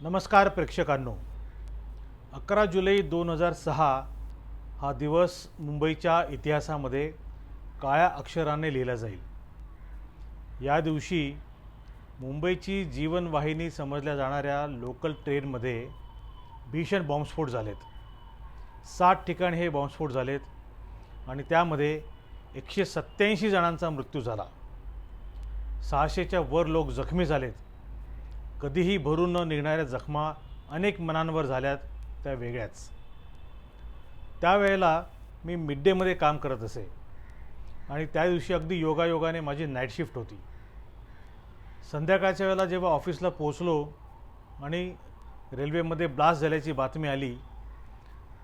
नमस्कार प्रेक्षकांनो. 11 जुलै 2006 हा दिवस मुंबईच्या इतिहासामध्ये काळ्या अक्षराने लिहिला जाईल. या दिवशी मुंबईची जीवनवाहिनी समजल्या जाणाऱ्या लोकल ट्रेनमध्ये भीषण बॉम्बस्फोट झालेत. 60 ठिकाणी हे बॉम्बस्फोट झालेत आणि त्यामध्ये 187 जणांचा मृत्यू झाला. 600च्या वर लोक जखमी झालेत. कधीही भरून न निघणाऱ्या जखमा अनेक मनांवर झाल्यात, त्या वेगळ्याच. त्यावेळेला मी मिड डेमध्ये काम करत असे आणि त्या दिवशी अगदी योगायोगाने माझी नाईट शिफ्ट होती. संध्याकाळच्या वेळेला जेव्हा ऑफिसला पोहोचलो आणि रेल्वेमध्ये ब्लास्ट झाल्याची बातमी आली,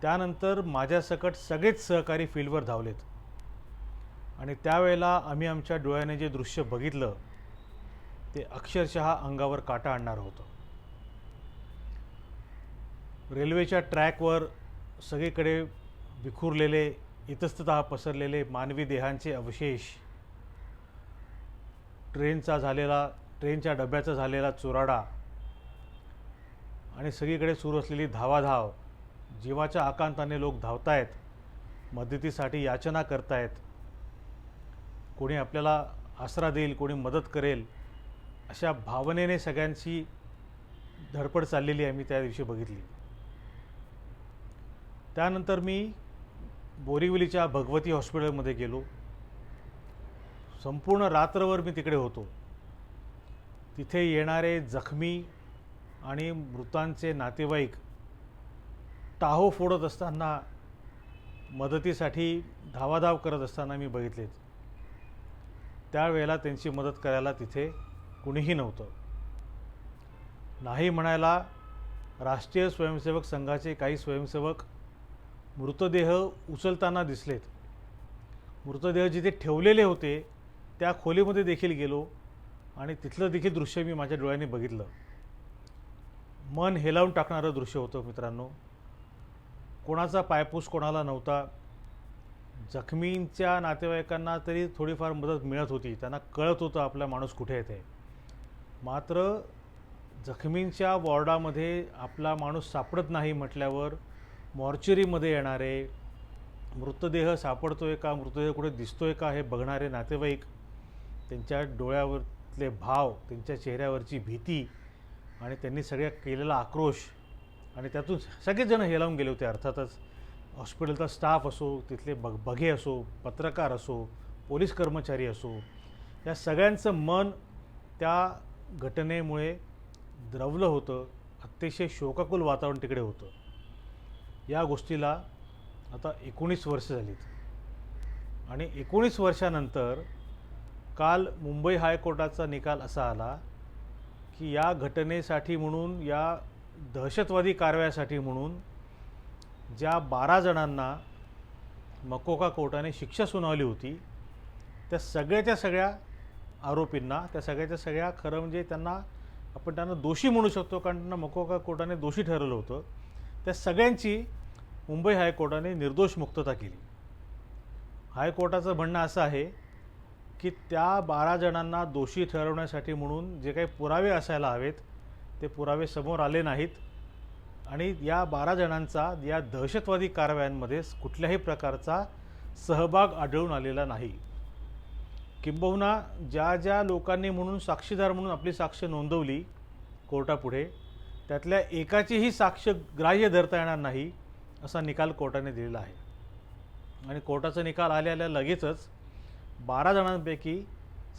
त्यानंतर माझ्यासकट सगळेच सहकारी फील्डवर धावलेत आणि त्यावेळेला आम्ही आमच्या डोळ्याने जे दृश्य बघितलं ते अक्षरशः अंगावर काटा आणणारं होतं. रेल्वेच्या ट्रॅकवर सगळीकडे विखुरलेले, इतस्ततः पसरलेले मानवी देहांचे अवशेष, ट्रेनच्या डब्याचा झालेला चुराडा आणि सगळीकडे सुरू असलेली धावाधाव. जीवाच्या आकांताने लोक धावतायत, मदतीसाठी याचना करतायत. कोणी आपल्याला आसरा देईल, कोणी मदत करेल, अशा भावनेने सगळ्यांची धडपड चाललेली आम्ही त्या दिवशी बघितली. त्यानंतर मी बोरिवलीच्या भगवती हॉस्पिटलमध्ये गेलो. संपूर्ण रात्रभर मी तिकडे होतो. तिथे येणारे जखमी आणि मृतांचे नातेवाईक टाहो फोडत असताना, मदतीसाठी धावाधाव करत असताना मी बघितलेत. त्यावेळेला त्यांची मदत करायला तिथे कुणीही नव्हतं. नाही म्हणायला राष्ट्रीय स्वयंसेवक संघाचे काही स्वयंसेवक मृतदेह उचलताना दिसलेत. मृतदेह जिथे ठेवलेले होते त्या खोलीमध्ये देखील गेलो आणि तिथलं देखील दृश्य मी माझ्या डोळ्यांनी बघितलं. मन हेलावून टाकणारं दृश्य होतं मित्रांनो. कोणाचा पायपूस कोणाला नव्हता. जखमींच्या नातेवाईकांना तरी थोडीफार मदत मिळत होती, त्यांना कळत होतं आपला माणूस कुठे येते. मात्र जखमींच्या वॉर्डामध्ये आपला माणूस सापडत नाही म्हटल्यावर मॉर्चरीमध्ये येणारे, मृतदेह सापडतोय का, मृतदेह कुठे दिसतोय का हे बघणारे नातेवाईक, त्यांच्या डोळ्यावरले भाव, त्यांच्या चेहऱ्यावरची भीती आणि त्यांनी सगळ्या केलेला आक्रोश, आणि त्यातून सगळेच जण हेलावून गेले होते. अर्थातच हॉस्पिटलचा स्टाफ असो, तिथले बघे असो, पत्रकार असो, पोलीस कर्मचारी असो, या सगळ्यांचं मन त्या घटनेमुळे द्रवलं होतं. अतिशय शोकाकुल वातावरण तिकडे होतं. या गोष्टीला आता 19 वर्ष झालीत आणि 19 वर्षानंतर काल मुंबई हायकोर्टाचा निकाल असा आला की या घटनेसाठी म्हणून, या दहशतवादी कारवायासाठी म्हणून ज्या 12 जणांना मकोका कोर्टाने शिक्षा सुनावली होती, त्या सगळ्याच्या सगळ्या आरोपींना, त्या सगळ्याच्या सगळ्या, खरं म्हणजे आपण त्यांना दोषी म्हणू शकतो, कारण त्यांना मकोका कोर्टाने दोषी ठरवलं होतं. त्या सगळ्यांची मुंबई हायकोर्टाने निर्दोष मुक्तता केली. हायकोर्टाचं म्हणणं असं आहे की त्या 12 जणांना दोषी ठरवण्यासाठी म्हणून जे काही पुरावे असायला हवेत ते पुरावे समोर आले नाहीत आणि या 12 जणांचा या दहशतवादी कारवायांमध्ये कुठल्याही प्रकारचा सहभाग आढळून आलेला नाही. किंबहुना ज्या ज्या लोकांनी म्हणून साक्षीदार म्हणून आपली साक्ष नोंदवली कोर्टापुढे, त्यातल्या एकाचीही साक्ष ग्राह्य धरता येणार नाही असा निकाल कोर्टाने दिलेला आहे. आणि कोर्टाचा निकाल आल्या लगेचच 12 जणांपैकी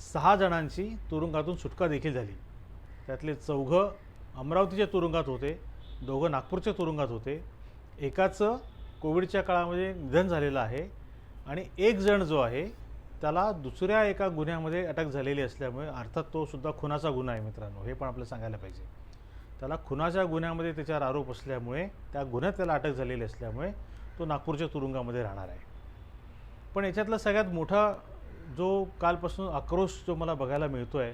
6 जणांची तुरुंगातून सुटका देखील झाली. त्यातले 4 अमरावतीच्या तुरुंगात होते, 2 नागपूरच्या तुरुंगात होते. एकाचं कोविडच्या काळामध्ये निधन झालेलं आहे आणि एक जण जो आहे त्याला दुसऱ्या एका गुन्ह्यामध्ये अटक झालेली असल्यामुळे, अर्थात तो सुद्धा खुनाचा गुन्हा आहे मित्रांनो, हे पण आपल्याला सांगायला पाहिजे. त्याला खुनाच्या गुन्ह्यामध्ये त्याच्यावर आरोप असल्यामुळे, त्या गुन्ह्यात त्याला अटक झालेली असल्यामुळे तो नागपूरच्या तुरुंगामध्ये राहणार आहे. पण याच्यातला सगळ्यात मोठा जो कालपासून आक्रोश जो मला बघायला मिळतो आहे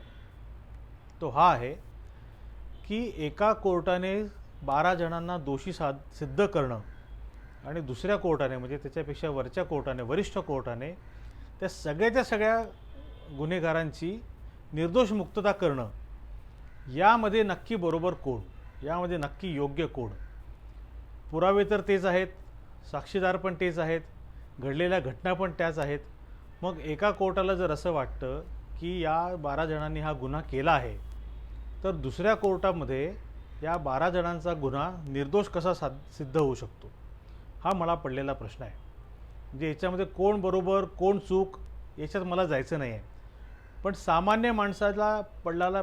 तो हा आहे की एका कोर्टाने 12 जणांना दोषी सिद्ध करणं आणि दुसऱ्या कोर्टाने, म्हणजे त्याच्यापेक्षा वरच्या कोर्टाने, वरिष्ठ कोर्टाने त्या सगळ्याच्या सगळ्या गुन्हेगारांची निर्दोष मुक्तता करणं, यामध्ये नक्की बरोबर कोण? यामध्ये नक्की योग्य कोण? पुरावे तर तेच आहेत, साक्षीदार पण तेच आहेत, घडलेल्या घटना पण त्याच आहेत. मग एका कोर्टाला जर असं वाटतं की या 12 जणांनी हा गुन्हा केला आहे, तर दुसऱ्या कोर्टामध्ये या 12 जणांचा गुन्हा निर्दोष कसा सिद्ध होऊ शकतो? हा मला पडलेला प्रश्न आहे. म्हणजे याच्यामध्ये कोण बरोबर कोण चूक याच्यात मला जायचं नाही आहे. पण सामान्य माणसाला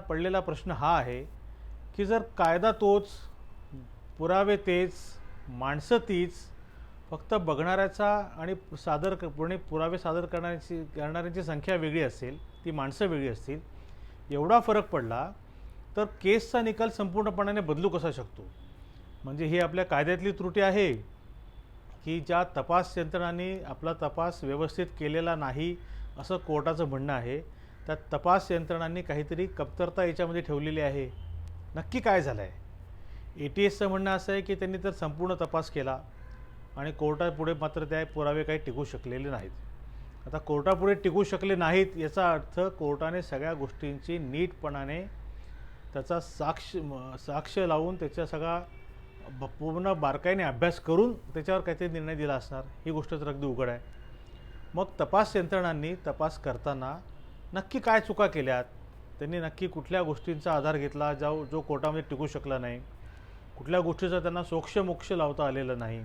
पडलेला प्रश्न हा आहे की जर कायदा तोच, पुरावे तेच, माणसं तीच, फक्त बघणाऱ्याचा आणि पुरावे सादर करणाऱ्यांची संख्या वेगळी असेल, ती माणसं वेगळी असतील, एवढा फरक पडला तर केसचा निकाल संपूर्णपणाने बदलू कसा शकतो? म्हणजे ही आपल्या कायद्यातली त्रुटी आहे की ज्या तपास यंत्रणांनी आपला तपास व्यवस्थित केलेला नाही असं कोर्टाचं म्हणणं आहे, त्या तपास यंत्रणांनी काहीतरी कमतरता याच्यामध्ये ठेवलेली आहे? नक्की काय झालं आहे? ATSचं म्हणणं असं आहे की त्यांनी तर संपूर्ण तपास केला आणि कोर्टापुढे मात्र त्या पुरावे काही टिकू शकलेले नाहीत. आता कोर्टापुढे टिकू शकले नाहीत याचा अर्थ कोर्टाने सगळ्या गोष्टींची नीटपणाने त्याचा साक्ष लावून त्याचा सगळा पूर्ण बारकाईने अभ्यास करून त्याच्यावर काहीतरी निर्णय दिला असणार, ही गोष्ट तर अगदी उघड आहे. मग तपास यंत्रणांनी तपास करताना नक्की काय चुका केल्यात? त्यांनी नक्की कुठल्या गोष्टींचा आधार घेतला जो कोर्टामध्ये टिकू शकला नाही? कुठल्या गोष्टीचा त्यांना सोक्ष लावता आलेलं नाही?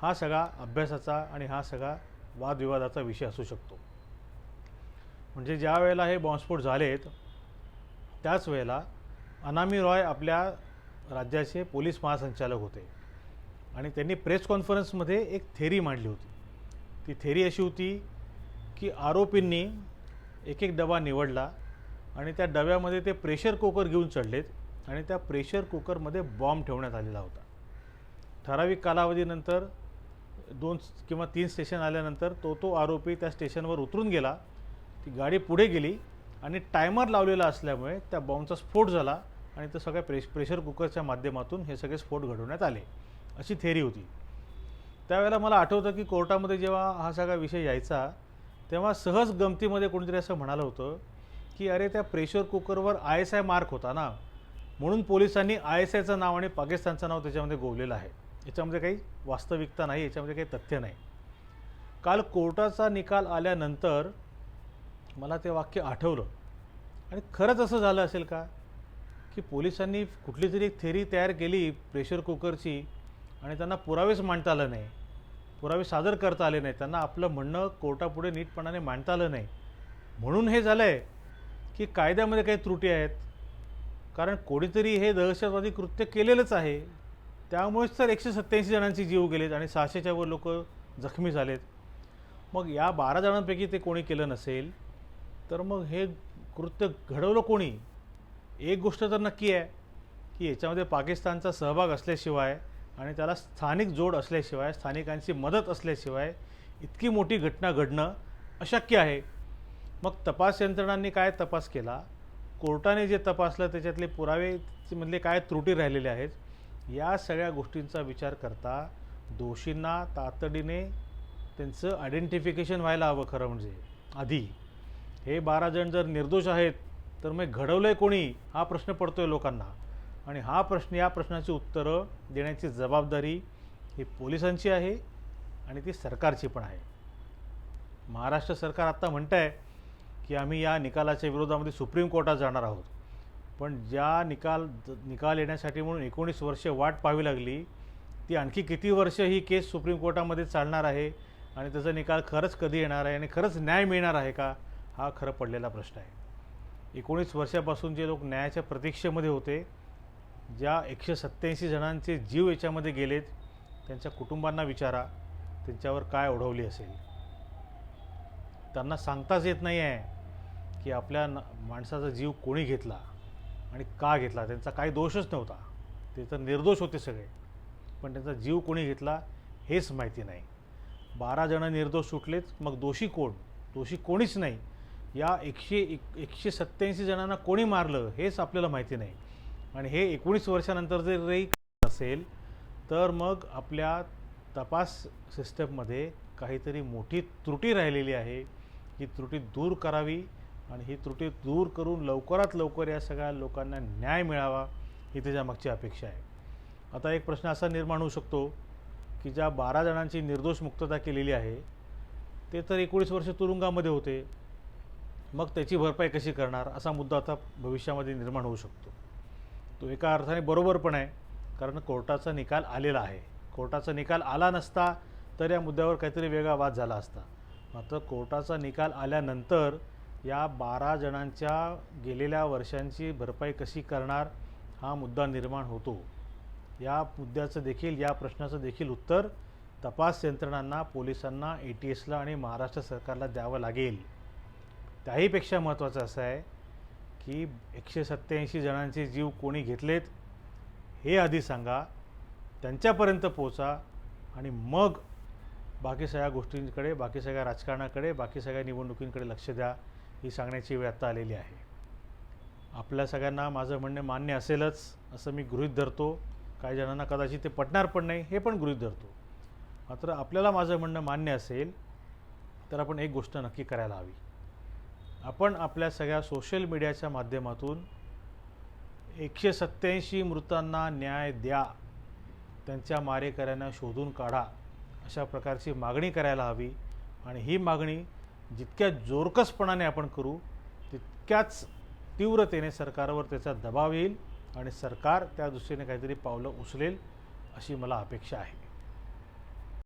हा सगळा अभ्यासाचा आणि हा सगळा वादविवादाचा विषय असू शकतो. म्हणजे ज्या वेळेला हे बॉम्बस्फोट झालेत त्याच वेळेला अनामी रॉय आपल्या राज्याचे पोलीस महासंचालक होते आणि त्यांनी प्रेस कॉन्फरन्समध्ये एक थेरी मांडली होती. ती थेरी अशी होती की आरोपींनी एक एक डबा निवडला आणि त्या डब्यामध्ये ते प्रेशर कुकर घेऊन चढलेत आणि त्या प्रेशर कुकरमध्ये बॉम्ब ठेवण्यात आलेला होता. ठराविक कालावधीनंतर 2 किंवा 3 स्टेशन आल्यानंतर तो आरोपी त्या स्टेशनवर उतरून गेला. ती गाडी पुढे गेली आणि टायमर लावलेला असल्यामुळे त्या बॉम्बचा स्फोट झाला आणि ते सगळ्या प्रेशर कुकरच्या माध्यमातून हे सगळे स्फोट घडवण्यात आले, अशी थेरी होती. त्यावेळेला मला आठवतं की कोर्टामध्ये जेव्हा हा सगळा विषय यायचा तेव्हा सहज गमतीमध्ये कोणीतरी असं म्हणालं होतं की अरे त्या प्रेशर कुकरवर ISI मार्क होता ना, म्हणून पोलिसांनी ISIचं नाव आणि पाकिस्तानचं नाव त्याच्यामध्ये गोवलेलं आहे. याच्यामध्ये काही वास्तविकता नाही, याच्यामध्ये काही तथ्य नाही. काल कोर्टाचा निकाल आल्यानंतर मला ते वाक्य आठवलं आणि खरंच असं झालं असेल का की पोलिसांनी कुठली तरी एक थेरी तयार केली प्रेशर कुकरची आणि त्यांना पुरावेच मांडता आलं नाही, पुरावे सादर करता आले नाही, त्यांना आपलं म्हणणं कोर्टापुढे नीटपणाने मांडता आलं नाही, म्हणून हे झालं आहे की कायद्यामध्ये काही त्रुटी आहेत? कारण कोणीतरी हे दहशतवादी कृत्य केलेलंच आहे, त्यामुळेच तर 187 जणांचे जीव गेलेत आणि 600च्या वर लोक जखमी झालेत. मग या 12 जणांपैकी ते कोणी केलं नसेल तर मग हे कृत्य घडवलं कोणी? एक गोष्ट तर नक्की आहे की याच्यामध्ये पाकिस्तानचा सहभाग असल्याशिवाय आणि त्याला स्थानिक जोड असल्याशिवाय, स्थानिकांची मदत असल्याशिवाय इतकी मोठी घटना घडणं अशक्य आहे. मग तपास यंत्रणांनी काय तपास केला, कोर्टाने जे तपासलं त्याच्यातले पुरावेमधले काय त्रुटी राहिलेल्या आहेत, या सगळ्या गोष्टींचा विचार करता दोषींना तातडीने त्यांचं आयडेंटिफिकेशन व्हायला हवं. खरं म्हणजे आधी हे 12 जण जर निर्दोष आहेत तर मग घडवलं आहे कोणी, हा प्रश्न पडतो आहे लोकांना. आणि या प्रश्नाची उत्तरं देण्याची जबाबदारी ही पोलिसांची आहे आणि ती सरकारची पण आहे. महाराष्ट्र सरकार आत्ता म्हणतं आहे की आम्ही या निकालाच्या विरोधामध्ये सुप्रीम कोर्टात जाणार आहोत, पण ज्या निकाल येण्यासाठी म्हणून 19 वर्षे वाट पाहावी लागली, ती आणखी किती वर्ष ही केस सुप्रीम कोर्टामध्ये चालणार आहे आणि त्याचा निकाल खरंच कधी येणार आहे आणि खरंच न्याय मिळणार आहे का, हा खरं पडलेला प्रश्न आहे. 19 वर्षापासून जे लोक न्यायाच्या प्रतीक्षेमध्ये होते, ज्या 187 जणांचे जीव याच्यामध्ये गेलेत, त्यांच्या कुटुंबांना विचारा त्यांच्यावर काय ओढवली असेल. त्यांना सांगताच येत नाही आहे की आपल्या माणसाचा जीव कोणी घेतला आणि का घेतला. त्यांचा काही दोषच नव्हता, ते तर निर्दोष होते सगळे, पण त्यांचा जीव कोणी घेतला हेच माहिती नाही. 12 जण निर्दोष सुटलेत, मग दोषी कोण? दोषी कोणीच नाही. या 187 जणांना कोणी मारलं हेच आपल्याला माहिती नाही. आणि हे 19 वर्षानंतर जर असेल तर मग आपल्या तपास सिस्टममध्ये काहीतरी मोठी त्रुटी राहिलेली आहे. ही त्रुटी दूर करावी आणि ही त्रुटी दूर करून लवकरात लवकर या सगळ्या लोकांना न्याय मिळावा ही त्याच्या मागची अपेक्षा आहे. आता एक प्रश्न असा निर्माण होऊ शकतो की ज्या 12 जणांची निर्दोष मुक्तता केलेली आहे ते तर 19 वर्ष तुरुंगामध्ये होते, मग त्याची भरपाई कशी करणार असा मुद्दा आता भविष्यामध्ये निर्माण होऊ शकतो. तो एका अर्थाने बरोबर पण आहे, कारण कोर्टाचा निकाल आलेला आहे. कोर्टाचा निकाल आला नसता तर या मुद्द्यावर काहीतरी वेगळा वाद झाला असता. मात्र कोर्टाचा निकाल आल्यानंतर या 12 जणांच्या गेलेल्या वर्षांची भरपाई कशी करणार हा मुद्दा निर्माण होतो. या मुद्द्याचं देखील, या प्रश्नाचं देखील उत्तर तपास यंत्रणांना, पोलिसांना, ATSला आणि महाराष्ट्र सरकारला द्यावं लागेल. त्याहीपेक्षा महत्त्वाचं असं आहे की 187 जणांचे जीव कोणी घेतलेत हे आधी सांगा, त्यांच्यापर्यंत पोहोचा आणि मग बाकी सगळ्या गोष्टींकडे, बाकी सगळ्या राजकारणाकडे, बाकी सगळ्या निवडणुकींकडे लक्ष द्या, ही सांगण्याची वेळ आता आलेली आहे. आपल्या सगळ्यांना माझं म्हणणं मान्य असेलच असं मी गृहीत धरतो. काही जणांना कदाचित ते पटणार पण नाही, हे पण गृहीत धरतो. मात्र आपल्याला माझं म्हणणं मान्य असेल तर आपण एक गोष्ट नक्की करायला हवी. आपण आपल्या सगळ्या सोशल मीडियाच्या माध्यमातून 187 मृतांना न्याय द्या, त्यांच्या मारेकऱ्यांना शोधून काढा अशा प्रकारची मागणी करायला हवी. आणि ही मागणी जितक्या जोरकसपणाने आपण करू तितक्याच तीव्रतेने सरकारवर त्याचा दबाव येईल आणि सरकार त्या दृष्टीने काहीतरी पावलं उचलेल अशी मला अपेक्षा आहे.